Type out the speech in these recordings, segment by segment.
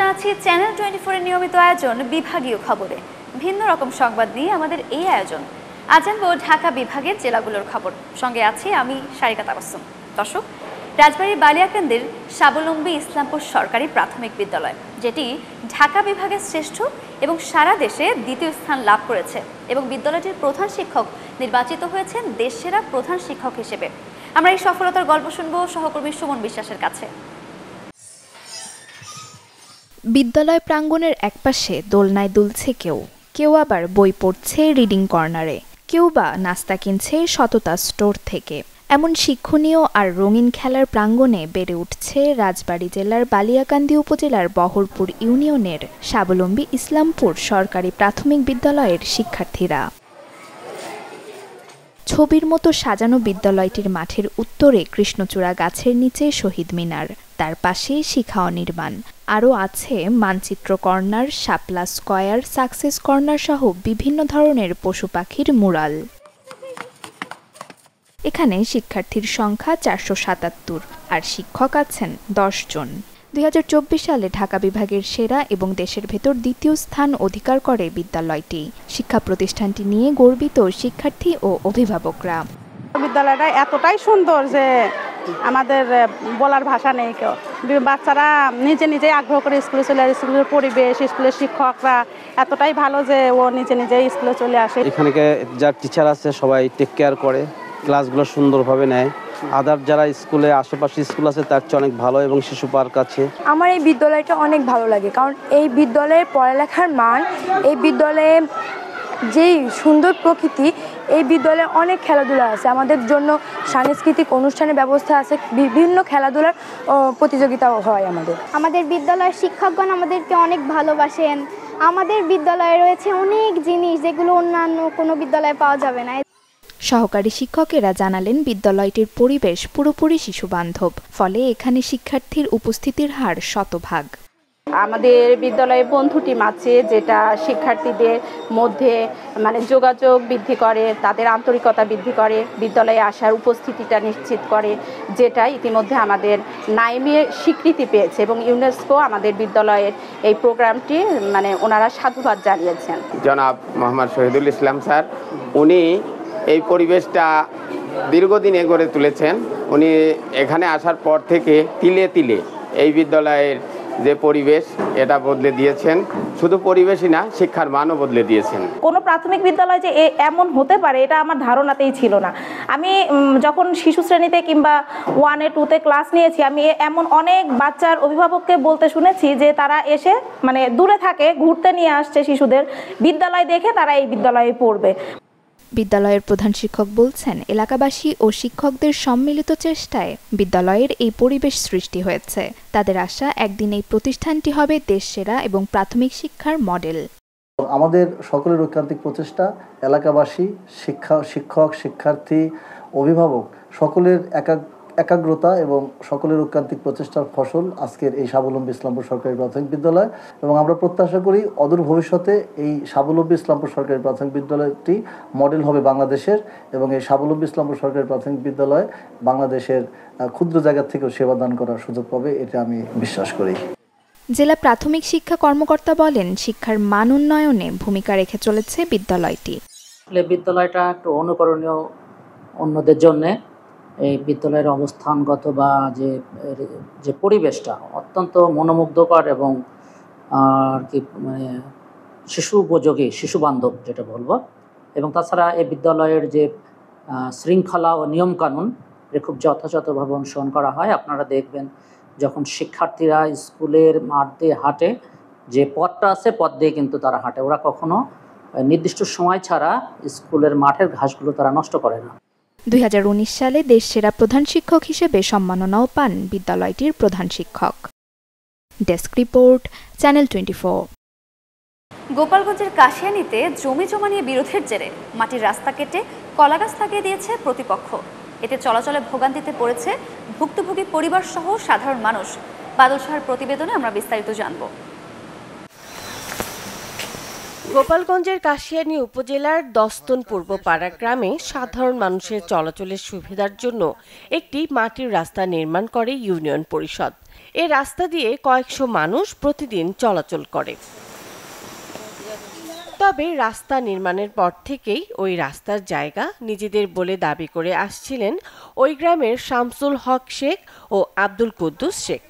জানাচ্ছি চ্যানেল 24 এর নিয়মিত আয়োজন বিভাগীয় খবরে। ভিন্ন রকম সংবাদ নিয়ে আমাদের এই আয়োজন। আজ জানবো ঢাকা বিভাগের জেলাগুলোর খবর। সঙ্গে আছি আমি সারিকা তাবাসসুম। দর্শক, রাজবাড়ীর বালিয়াকান্দির স্বাবলম্বী ইসলামপুর সরকারি প্রাথমিক বিদ্যালয়, যেটি ঢাকা বিভাগের শ্রেষ্ঠ এবং সারা দেশে দ্বিতীয় স্থান লাভ করেছে, এবং বিদ্যালয়টির প্রধান শিক্ষক নির্বাচিত হয়েছেন দেশসেরা প্রধান শিক্ষক হিসেবে। আমরা এই সফলতার গল্প শুনবো সহকর্মী সুমন বিশ্বাসের কাছে। বিদ্যালয় প্রাঙ্গণের একপাশে দোলনায় দুলছে কেউ আবার বই পড়ছে রিডিং কর্নারে, কেউ বা নাস্তা কিনছে সততা স্টোর থেকে। এমন শিক্ষণীয় আর রঙিন খেলার প্রাঙ্গণে বেড়ে উঠছে রাজবাড়ী জেলার বালিয়াকান্দি উপজেলার বহরপুর ইউনিয়নের স্বাবলম্বী ইসলামপুর সরকারি প্রাথমিক বিদ্যালয়ের শিক্ষার্থীরা। ছবির মতো সাজানো বিদ্যালয়টির মাঠের উত্তরে কৃষ্ণচূড়া গাছের নিচে শহীদ মিনার, তার পাশে শিখা অনির্বাণ। আরও আছে মানচিত্র কর্নার, শাপলা স্কয়ার, সাকসেস কর্নার সহ বিভিন্ন ধরনের পশু পাখির মুরাল। এখানে শিক্ষার্থীর সংখ্যা 477 আর শিক্ষক আছেন 10 জন। 2024 সালে ঢাকা বিভাগের সেরা এবং দেশের ভেতর দ্বিতীয় স্থান অধিকার করে বিদ্যালয়টি। শিক্ষা প্রতিষ্ঠানটি নিয়ে গর্বিত শিক্ষার্থী ও অভিভাবকরা। বিদ্যালয়টা এতটাই সুন্দর যে আমাদের বলার ভাষা নেই। কেউ বাচ্চারা নিজে আগ্রহ করে স্কুলে চলে আসে। স্কুলের পরিবেশ, স্কুলের শিক্ষকরা এতটাই ভালো যে ও নিজে স্কুলে চলে আসে। এখানে যার টিচার আছে সবাই টেক কেয়ার করে, ক্লাসগুলো সুন্দরভাবে নেয়। আদার যারা স্কুলে আশেপাশে স্কুল আছে তার চেয়ে অনেক ভালো, এবং শিশু পার্ক আছে। আমার এই বিদ্যালয়টা অনেক ভালো লাগে, কারণ এই বিদ্যালয়ের পড়ালেখার মান, এই বিদ্যালয়ে যেই সুন্দর প্রকৃতি, এই বিদ্যালয়ে অনেক খেলাধুলা আছে। আমাদের জন্য সাংস্কৃতিক অনুষ্ঠানের ব্যবস্থা আছে, বিভিন্ন খেলাধুলার প্রতিযোগিতাও হয়। আমাদের বিদ্যালয়ের শিক্ষকগণ আমাদেরকে অনেক ভালোবাসেন। আমাদের বিদ্যালয়ে রয়েছে অনেক জিনিস যেগুলো অন্যান্য কোনো বিদ্যালয়ে পাওয়া যাবে না। সহকারী শিক্ষকেরা জানালেন বিদ্যালয়টির পরিবেশ পুরোপুরি শিশুবান্ধব, ফলে এখানে শিক্ষার্থীর উপস্থিতির হার 100%। আমাদের বিদ্যালয়ে বন্ধু টিম আছে, যেটা শিক্ষার্থীদের মধ্যে যোগাযোগ বৃদ্ধি করে, তাদের আন্তরিকতা বৃদ্ধি করে, বিদ্যালয়ে আসার উপস্থিতিটা নিশ্চিত করে, যেটা ইতিমধ্যে আমাদের নাইমে স্বীকৃতি পেয়েছে, এবং ইউনেস্কো আমাদের বিদ্যালয়ের এই প্রোগ্রামটি ওনারা সাধুবাদ জানিয়েছেন। জনাব মোহাম্মদ শহীদুল ইসলাম স্যার, উনি এই পরিবেশটা দীর্ঘদিনে গড়ে তুলেছেন। উনি এখানে আসার পর থেকে তিলে তিলে এই বিদ্যালয়ের যে পরিবেশ, এটা বদলে দিয়েছেন। শুধু পরিবেশই না, শিক্ষার মানও বদলে দিয়েছেন। কোনো প্রাথমিক বিদ্যালয় যে এমন হতে পারে এটা আমার ধারণাতেই ছিল না। আমি যখন শিশু শ্রেণীতে কিংবা 1-এ 2-তে ক্লাস নিয়েছি, আমি এমন অনেক বাচ্চার অভিভাবককে বলতে শুনেছি যে তারা এসে দূরে থাকে, ঘুরতে নিয়ে আসছে শিশুদের, বিদ্যালয় দেখে তারা এই বিদ্যালয়ে পড়বে। বিদ্যালয়ের প্রধান শিক্ষক বলছেন, এলাকাবাসী ও শিক্ষকদের সম্মিলিত চেষ্টায় বিদ্যালয়ের এই পরিবেশ সৃষ্টি হয়েছে। তাদের আশা, একদিন এই প্রতিষ্ঠানটি হবে দেশসেরা এবং প্রাথমিক শিক্ষার মডেল। আমাদের সকলের ঐকান্তিক প্রচেষ্টা, এলাকাবাসী, শিক্ষক, শিক্ষার্থী, অভিভাবক সকলের একাগ্রতা এবং সকলের ঐকান্তিক প্রচেষ্টার ফসল আজকের এই স্বাবলম্বী ইসলামপুর সরকারি প্রাথমিক বিদ্যালয়। এবং আমরা প্রত্যাশা করি অদূর ভবিষ্যতে এই স্বাবলম্বী ইসলামপুর সরকারি প্রাথমিক বিদ্যালয়টি মডেল হবে বাংলাদেশের, এবং এই স্বাবলম্বী ইসলামপুর সরকারি প্রাথমিক বিদ্যালয় বাংলাদেশের ক্ষুদ্র জায়গা থেকেও সেবাদান করার সুযোগ পাবে, এটা আমি বিশ্বাস করি। জেলা প্রাথমিক শিক্ষা কর্মকর্তা বলেন, শিক্ষার মান উন্নয়নে ভূমিকা রেখে চলেছে বিদ্যালয়টি। বিদ্যালয়টা একটু অনুকরণীয় অন্যদের জন্য। এই বিদ্যালয়ের অবস্থানগত বা যে পরিবেশটা অত্যন্ত মনোমুগ্ধকর এবং শিশু উপযোগী, শিশু বান্ধব যেটা বলবো। এবং তাছাড়া এই বিদ্যালয়ের যে শৃঙ্খলা ও নিয়মকানুন খুব যথাযথভাবে অনুসরণ করা হয়। আপনারা দেখবেন যখন শিক্ষার্থীরা স্কুলের মাঠ দিয়ে হাঁটে, যে পথটা আছে পথ দিয়ে কিন্তু তারা হাঁটে। ওরা কখনো নির্দিষ্ট সময় ছাড়া স্কুলের মাঠের ঘাসগুলো তারা নষ্ট করে না। 2019 সালে দেশসেরা প্রধান শিক্ষক হিসেবে সম্মাননাও পান বিদ্যালয়টির প্রধান শিক্ষক। Desk report, channel 24। গোপালগঞ্জের কাশিয়ানীতে জমি জমা নিয়ে বিরোধের জেরে মাটির রাস্তা কেটে কলাগাছ লাগিয়ে দিয়েছে প্রতিপক্ষ। এতে চলাচলে ভোগান্তিতে পড়েছে ভুক্তভোগী পরিবার সহ সাধারণ মানুষ। বাদল সাহার প্রতিবেদনে আমরা বিস্তারিত জানব। গোপালগঞ্জের কাশিয়ানী উপজেলার দস্তন পূর্বপাড়া গ্রামে সাধারণ মানুষের চলাচলের সুবিধার জন্য একটি মাটির রাস্তা নির্মাণ করে ইউনিয়ন পরিষদ। এই রাস্তা দিয়ে কয়েকশো মানুষ প্রতিদিন চলাচল করে। তবে রাস্তা নির্মাণের পর থেকেই ওই রাস্তার জায়গা নিজেদের বলে দাবি করে আসছিলেন ওই গ্রামের শামসুল হক শেখ ও আব্দুল কুদ্দুস শেখ।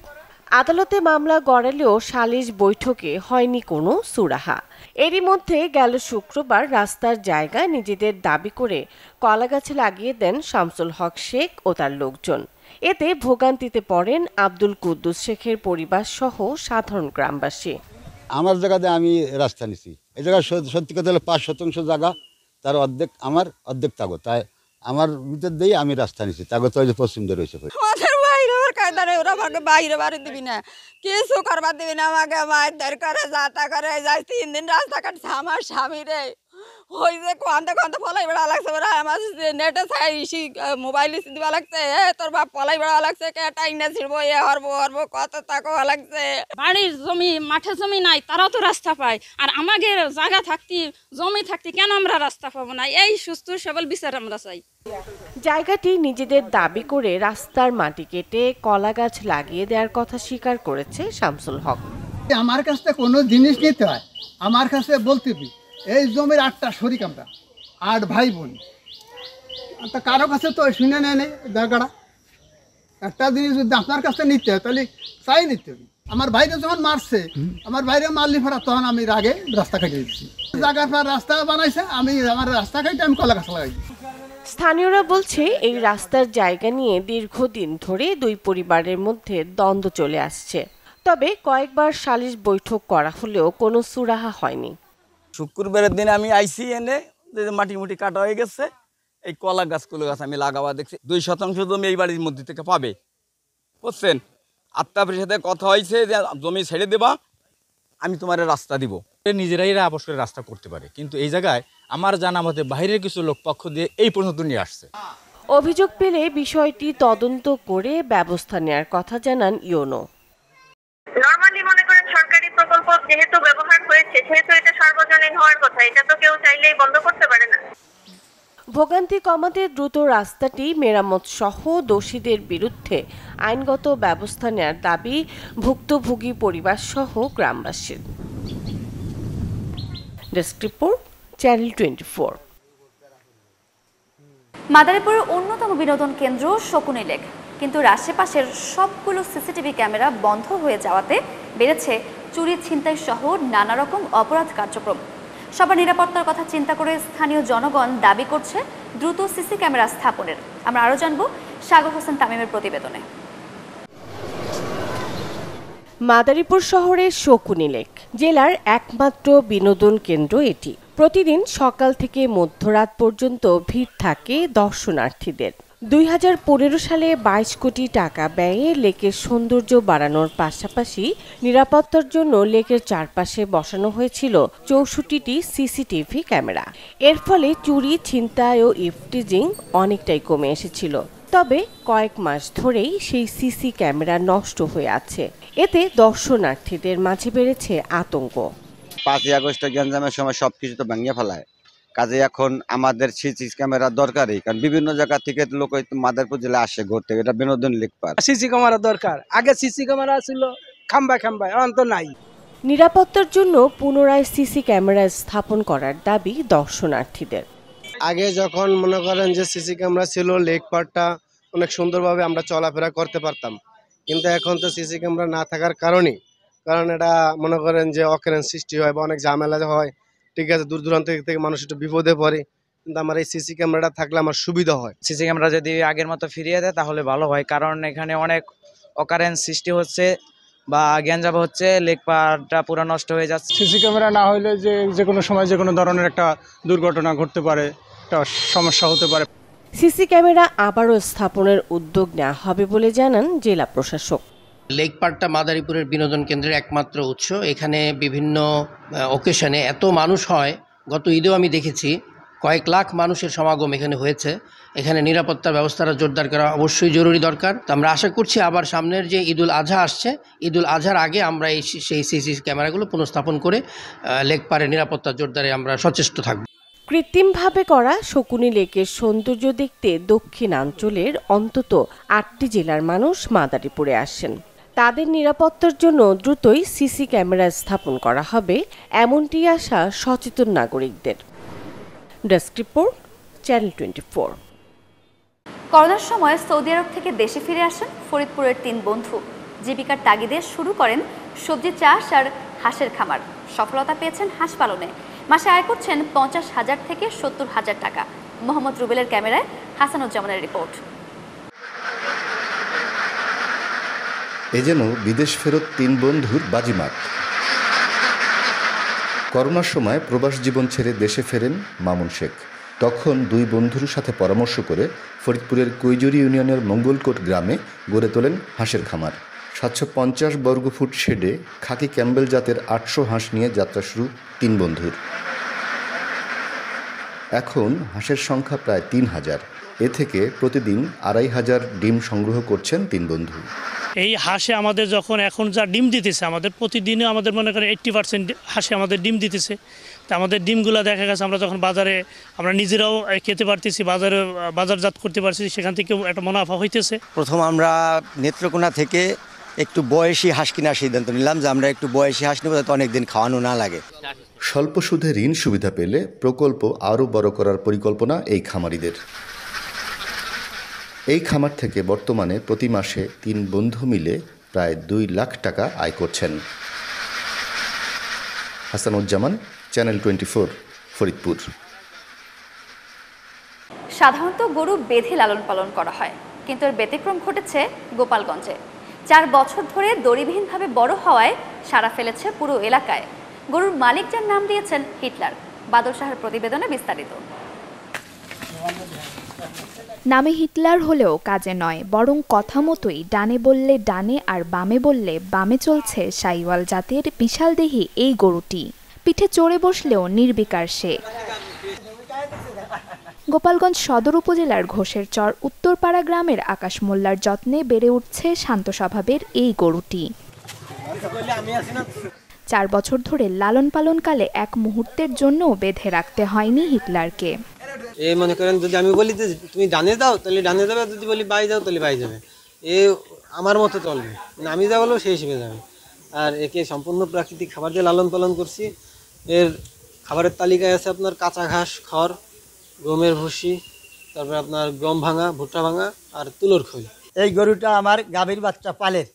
আদালতে মামলা গড়ালেও সালিশ বৈঠকে হয়নি কোনো সুরাহা। এরই মধ্যে গেল শুক্রবার রাস্তার জায়গা নিজেদের দাবি করে কলাগাছে লাগিয়ে দেন শামসুল হক শেখ ও তার লোকজন। এতে ভোগান্তিতে পড়েন আব্দুল কুদ্দুস শেখের পরিবার সহ সাধারণ গ্রামবাসী। আমার জায়গাতে আমি রাস্তা নিছি, এই জায়গায় সত্যি কথা হলো 5% জায়গা, তার অর্ধেক আমার অর্ধেক তাগো, তাই আমার ভিতর দিয়ে আমি রাস্তা নিছি। তাগো তো পশ্চিম দিয়ে রয়েছে, ওরা বাইরে বাড়ি দিবি না, কিছু করবার দিবি না, আমাকে মারধর করে যাতা করে যাই 3 দিন রাস্তা কাটছে আমার স্বামী রে। ওই যে কন্দে পলাই বেড়া লাগছে, ওরা আমার নেটে মোবাইল দিবা লাগছে, তোর বাপ পলাই বেড়া লাগছে, কে টাইনে ছিড়বো, এ হরবো কত টাকা লাগছে। বাড়ির জমি মাঠে জমি নাই, তারাও তো রাস্তা পায়, আর আমাদের জায়গা থাকতে জমি থাকতে কেন আমরা রাস্তা পাবো না? এই সুস্থ সবল বিচার আমরা চাই। জায়গাটি নিজেদের দাবি করে রাস্তার মাটি কেটে কলা গাছ লাগিয়ে দেওয়ার কথা স্বীকার করেছে শামসুল হক। আমার কাছে কোনো জিনিস নিতে হয়, আমার কাছে বলতে এই জমির 8টা শরিক, আমরা 8 ভাই বোন, তা কারো কাছে তো শুনে নেয় জায়গাটা। একটা জিনিস যদি আপনার কাছে নিতে হয় তাহলে চাই নিতে হবে। আমার ভাইরে যখন মারছে, আমার ভাইরে মারলি ফেরা, তখন আমি আগে রাস্তা কেটে দিচ্ছি। জায়গার পর রাস্তা বানাইছে, আমি আমার রাস্তা কেটে আমি কলা গাছ লাগাই। স্থানীয়রা বলছে এই রাস্তার জায়গা নিয়ে দীর্ঘদিন ধরে দুই পরিবারের মধ্যে দ্বন্দ্ব চলে আসছে। তবে কয়েকবার সালিশ বৈঠক করা হলেও কোনো সুরাহা হয়নি। শুক্রবারের দিন আমি আইসি এনে মাটি মুটি কাটা হয়ে গেছে, এই কলা গাছ আমি লাগাবা দেখছি। 2% জমি এই বাড়ির মধ্যে থেকে পাবে, বুঝছেন? আত্মাপের সাথে কথা হয়েছে যে জমি ছেড়ে দেবা, আমি তোমার রাস্তা দিব। নিজেরাই আপোষ করে রাস্তা করতে পারে, কিন্তু এই জায়গায় আমার জানা মতে বাইরের কিছু লোক পক্ষ দিয়ে এই পর্যন্ত নিয়ে আসছে। অভিযোগ পেলে বিষয়টি তদন্ত করে ব্যবস্থা নেওয়ার কথা জানান ইউনো। নরমালি মনে করেন সরকারি প্রকল্প যেহেতু ব্যবহার হয়েছে, সেহেতু এটা সার্বজনীন হওয়ার কথা, এটা তো কেউ চাইলেই বন্ধ করতে পারে না। ভোগান্তি কমাতে দ্রুত রাস্তাটি মেরামত সহ দোষীদের বিরুদ্ধে আইনগত ব্যবস্থা নেওয়ার দাবি ভুক্তভোগী পরিবার সহ গ্রামবাসীর। Desk report, channel 24। মাদারীপুরের অন্যতম বিনোদন কেন্দ্র শকুনি লেক, কিন্তু আশেপাশের সবগুলো সিসিটিভি ক্যামেরা বন্ধ হয়ে যাওয়াতে বেড়েছে চুরি, ছিনতাই সহ নানা রকম অপরাধ কার্যক্রম। সবার নিরাপত্তার কথা চিন্তা করে স্থানীয় জনগণ দাবি করছে দ্রুত সিসি ক্যামেরা স্থাপনের। আমরা আরও জানব সাগর হোসেন তামিমের প্রতিবেদনে। মাদারীপুর শহরের শকুনি লেক জেলার একমাত্র বিনোদন কেন্দ্র এটি। প্রতিদিন সকাল থেকে মধ্যরাত পর্যন্ত ভিড় থাকে দর্শনার্থীদের। 2015 সালে 22 কোটি টাকা ব্যয়ে লেকের সৌন্দর্য বাড়ানোর পাশাপাশি নিরাপত্তার জন্য লেকের চারপাশে বসানো হয়েছিল 64টি সিসিটিভি ক্যামেরা। এর ফলে চুরি, ছিনতাই ও ইফটিজিং অনেকটাই কমে এসেছিল। তবে কয়েক মাস ধরেই সেই সিসি ক্যামেরা নষ্ট হয়ে আছে। এতে দর্শনার্থীদের মাঝে বেড়েছে আতঙ্ক। 5ই আগস্টে গ্যাঞ্জামের সময় সবকিছু তো ভাঙিয়ে ফেলায়, কাজে এখন আমাদের সিসি ক্যামেরা দরকারই, কারণ বিভিন্ন জায়গা থেকে লোক মাদারীপুর জেলা আসে ঘুরতে, এটা বিনোদন লেক পার্ক। সিসি ক্যামেরা দরকার, আগে সিসি ক্যামেরা ছিল খাম্বা এখন তো নাই। নিরাপত্তার জন্য পুনরায় সিসি ক্যামেরা স্থাপন করার দাবি দর্শনার্থীদের। আগে যখন মনে করেন যে সিসি ক্যামেরা ছিল, লেক পার্কটা অনেক সুন্দরভাবে আমরা চলাফেরা করতে পারতাম, কিন্তু এখন তো সিসি ক্যামেরা না থাকার কারণ এটা মনে করেন যে অকারেন্স সৃষ্টি হয় বা অনেক ঝামেলা হয়। ঠিক আছে, দূর দূরান্ত থেকে মানুষ একটু বিপদে পড়ে, কিন্তু আমার এই সিসি ক্যামেরাটা থাকলে আমার সুবিধা হয়। সিসি ক্যামেরা যদি আগের মতো ফিরিয়ে দেয় তাহলে ভালো হয়, কারণ এখানে অনেক অকারেন্স সৃষ্টি হচ্ছে বা গ্যাঞ্জাম হচ্ছে, লেক পাড়টা পুরো নষ্ট হয়ে যাচ্ছে। সিসি ক্যামেরা না হলে যে কোনো সময় যে কোনো ধরনের একটা দুর্ঘটনা ঘটতে পারে, একটা সমস্যা হতে পারে। সিসি ক্যামেরা আবারও স্থাপনের উদ্যোগ নেওয়া হবে বলে জানান জেলা প্রশাসক। লেক পার্কটা মাদারীপুরের বিনোদন কেন্দ্রের একমাত্র উৎস। এখানে বিভিন্ন অকেশনে এত মানুষ হয়, গত ঈদেও আমি দেখেছি কয়েক লাখ মানুষের সমাগম এখানে হয়েছে। এখানে নিরাপত্তার ব্যবস্থাটা জোরদার করা অবশ্যই জরুরি দরকার। তো আমরা আশা করছি আবার সামনের যে ঈদুল আজহা আসছে, ঈদুল আজহার আগে আমরা সেই সিসি ক্যামেরাগুলো পুনঃস্থাপন করে লেক পাড়ে নিরাপত্তা জোরদারে আমরা সচেষ্ট থাকব। কৃত্রিমভাবে করা শকুনি লেকের সৌন্দর্য দেখতে দক্ষিণাঞ্চলের অন্তত ৮টি জেলার মানুষ মাদারীপুরে আসেন। তাদের নিরাপত্তার জন্য দ্রুতই সিসি ক্যামেরা স্থাপন করা হবে, এমনটি আশা সচেতন নাগরিকদের। Desk report, channel 24। করোনার সময় সৌদি আরব থেকে দেশে ফিরে আসেন ফরিদপুরের 3 বন্ধু। জীবিকার তাগিদে শুরু করেন সবজি চাষ আর হাঁসের খামার। সফলতা পেয়েছেন হাঁস পালনে। মাসে আয় করছেন 50,000 থেকে 70,000 টাকা। মোহাম্মদ রুবেলের ক্যামেরায় হাসানুজ্জামানের রিপোর্ট। এ যেন বিদেশ ফেরত 3 বন্ধুর বাজিমাত। করোনার সময় প্রবাস জীবন ছেড়ে দেশে ফেরেন মামুন শেখ। তখন 2 বন্ধুর সাথে পরামর্শ করে ফরিদপুরের কৈজুরি ইউনিয়নের মঙ্গলকোট গ্রামে গড়ে তোলেন হাঁসের খামার। 750 বর্গফুট শেডে খাকি ক্যাম্বেল জাতের 800 হাঁস নিয়ে যাত্রা শুরু 3 বন্ধুর। এখন হাঁসের সংখ্যা প্রায় 3000। এ থেকে প্রতিদিন 2500 ডিম সংগ্রহ করছেন 3 বন্ধু। এই হাঁসে আমাদের যখন এখন যা ডিম দিতেছে, আমাদের প্রতিদিনও আমাদের মনে করেন 80% হাঁসে আমাদের ডিম দিতেছে। তা আমাদের ডিমগুলো দেখা গেছে আমরা যখন বাজারে আমরা নিজেরাও খেতে পারতেছি, বাজারজাত করতে পারছি, সেখান থেকেও একটা মুনাফা হইতেছে। প্রথম আমরা নেত্রকোনা থেকে একটু বয়সী হাঁস কেনার সিদ্ধান্ত নিলাম যে আমরা একটু বয়সী হাঁস নেব, যাতে অনেকদিন খাওয়ানো না লাগে। স্বল্প সুদে ঋণ সুবিধা পেলে প্রকল্প আরও বড় করার পরিকল্পনা এই খামারিদের। এই খামার থেকে বর্তমানে প্রতি মাসে 3 বন্ধু মিলে প্রায় 2 লাখ টাকা আয় করছেন। হাসানুজ্জামান, চ্যানেল 24, ফরিদপুর। সাধারণত গরু বেঁধে লালন পালন করা হয়, কিন্তু এর ব্যতিক্রম ঘটেছে গোপালগঞ্জে। 4 বছর ধরে দড়িবিহীনভাবে বড় হওয়ায় সাড়া ফেলেছে পুরো এলাকায়। গরুর মালিক যার নাম দিয়েছেন হিটলার। বাদল শাহের প্রতিবেদনে বিস্তারিত। নামে হিটলার হলেও কাজে নয়, বরং কথা মতোই ডানে বললে ডানে আর বামে বললে বামে চলছে সাইওয়াল জাতের বিশালদেহী এই গরুটি। পিঠে চড়ে বসলেও নির্বিকার সে। গোপালগঞ্জ সদর উপজেলার ঘোষের চর উত্তরপাড়া গ্রামের আকাশ মোল্লার যত্নে বেড়ে উঠছে শান্ত স্বভাবের এই গরুটি। 4 বছর ধরে লালন পালনকালে এক মুহূর্তের জন্যও বেঁধে রাখতে হয়নি হিটলারকে। মনে করেন যদি আমি বলি যে তুমি ডানে যাও তাহলে ডানে যাবে, যদি বলি বাই যাও তাহলে বাই যাবে। আমার মতো চলবে, আমি যা বলবো সেই হিসেবে যাবে। আর একে সম্পূর্ণ প্রাকৃতিক খাবার দিয়ে লালন পালন করছি। এর খাবারের তালিকায় আছে আপনার কাঁচা ঘাস, খড়, গমের ভুসি, তারপরে আপনার গম ভাঙা, ভুট্টা ভাঙা আর তুলোর খই। এই গরুটা আমার গাভীর বাচ্চা পালের।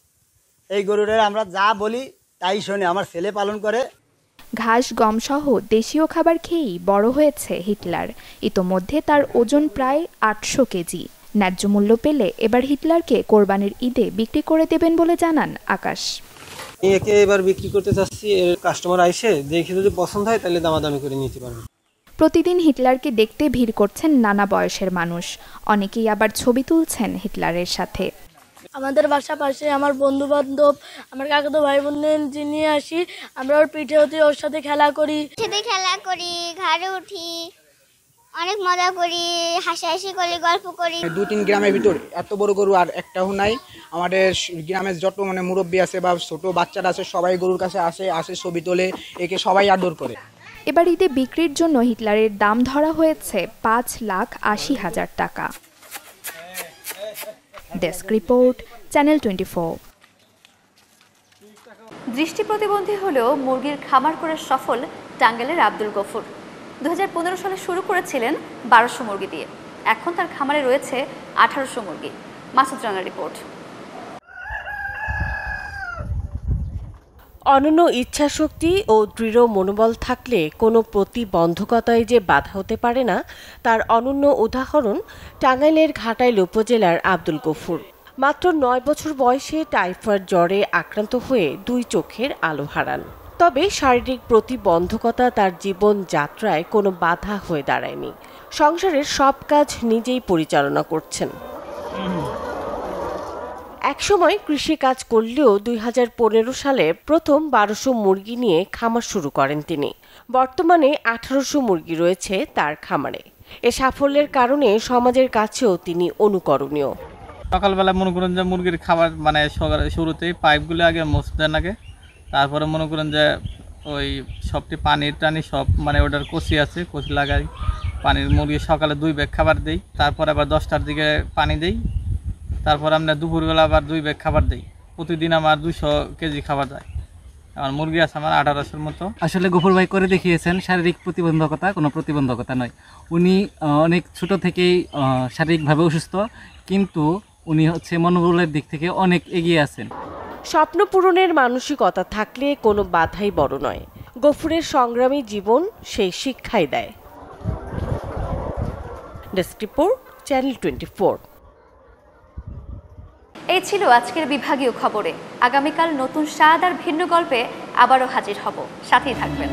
এই গরুটা আমরা যা বলি তাই শোনে, আমার ছেলে পালন করে। ঘাস, গম সহ দেশীয় খাবার খেয়েই বড় হয়েছে হিটলার। ইতোমধ্যে তার ওজন প্রায় 800 কেজি। ন্যায্য মূল্য পেলে এবার হিটলারকে কোরবানির ঈদে বিক্রি করে দেবেন বলে জানান আকাশ। একে এবার বিক্রি করতে চাচ্ছি, এর কাস্টমার আইসে দেখে যদি পছন্দ হয় তাহলে দামাদামি করে নিতে পারবে। প্রতিদিন হিটলারকে দেখতে ভিড় করছেন নানা বয়সের মানুষ। অনেকেই আবার ছবি তুলছেন হিটলারের সাথে। আমাদের বাসার পাশে আমার বন্ধু বান্ধব, আমার কাকাতো ভাই বোনদের নিয়ে আসি, আমরা ওর পিঠে হতে ওর সাথে খেলা করি, ঘাড়ে উঠি, অনেক মজা করি, হাসাহাসি করি, গল্প করি। 2-3 গ্রামের ভিতর এত বড় গরু আর একটাও নাই। আমাদের গ্রামের যত মুরব্বী আছে বা ছোট বাচ্চারা আছে সবাই গরুর কাছে আসে ছবি তোলে, একে সবাই আদর করে। এবার ঈদে বিক্রির জন্য হিটলারের দাম ধরা হয়েছে 5,80,000 টাকা। Desk report, channel 24। দৃষ্টি প্রতিবন্ধী হলেও মুরগির খামার করে সফল টাঙ্গাইলের আব্দুল গফুর। 2015 সালে শুরু করেছিলেন 1200 মুরগি দিয়ে। এখন তার খামারে রয়েছে 1800 মুরগি। মাসুদ রানার রিপোর্ট। অনন্য ইচ্ছাশক্তি ও দৃঢ় মনোবল থাকলে কোনো প্রতিবন্ধকতায় যে বাধা হতে পারে না, তার অনন্য উদাহরণ টাঙ্গাইলের ঘাটাইল উপজেলার আব্দুল গফুর। মাত্র 9 বছর বয়সে টাইফয়েড জ্বরে আক্রান্ত হয়ে 2 চোখের আলো হারান। তবে শারীরিক প্রতিবন্ধকতা তার জীবন যাত্রায় কোনো বাধা হয়ে দাঁড়ায়নি। সংসারের সব কাজ নিজেই পরিচালনা করছেন। একসময় কৃষি কাজ করলেও 2015 সালে প্রথম 1200 মুরগি নিয়ে খামার শুরু করেন তিনি। বর্তমানে 1800 মুরগি রয়েছে তার খামারে। এ সাফল্যের কারণে সমাজের কাছেও তিনি অনুকরণীয়। সকালবেলা মনে করেন যে মুরগির খাবার মানে শুরুতেই পাইপগুলো আগে মুছে দেন আগে, তারপরে মনে করেন যে ওই সবটি পানির টানি সব মানে ওটার কষি আছে, কষি লাগাই পানির মুরগি সকালে 2 ব্যাগ খাবার দিই, তারপর আবার 10টার দিকে পানি দিই, তারপর আমরা দুপুরবেলা আবার 2 ব্যাগ খাবার দিই। প্রতিদিন আমার 200 কেজি খাবার যায়। আমার মুরগি আছে আমার 1800-এর মতো। আসলে গফুর ভাই করে দেখিয়েছেন শারীরিক প্রতিবন্ধকতা কোনো প্রতিবন্ধকতা নয়। উনি অনেক ছোট থেকেই শারীরিকভাবে অসুস্থ, কিন্তু উনি হচ্ছে মনোবলের দিক থেকে অনেক এগিয়ে আছেন। স্বপ্ন পূরণের মানসিকতা থাকলে কোনো বাধাই বড় নয়। গফুরের সংগ্রামী জীবন সেই শিক্ষাই দেয়। Desk report, channel 24। এই ছিল আজকের বিভাগীয় খবরে। আগামীকাল নতুন স্বাদ আর ভিন্ন গল্পে আবারও হাজির হব, সাথেই থাকবেন।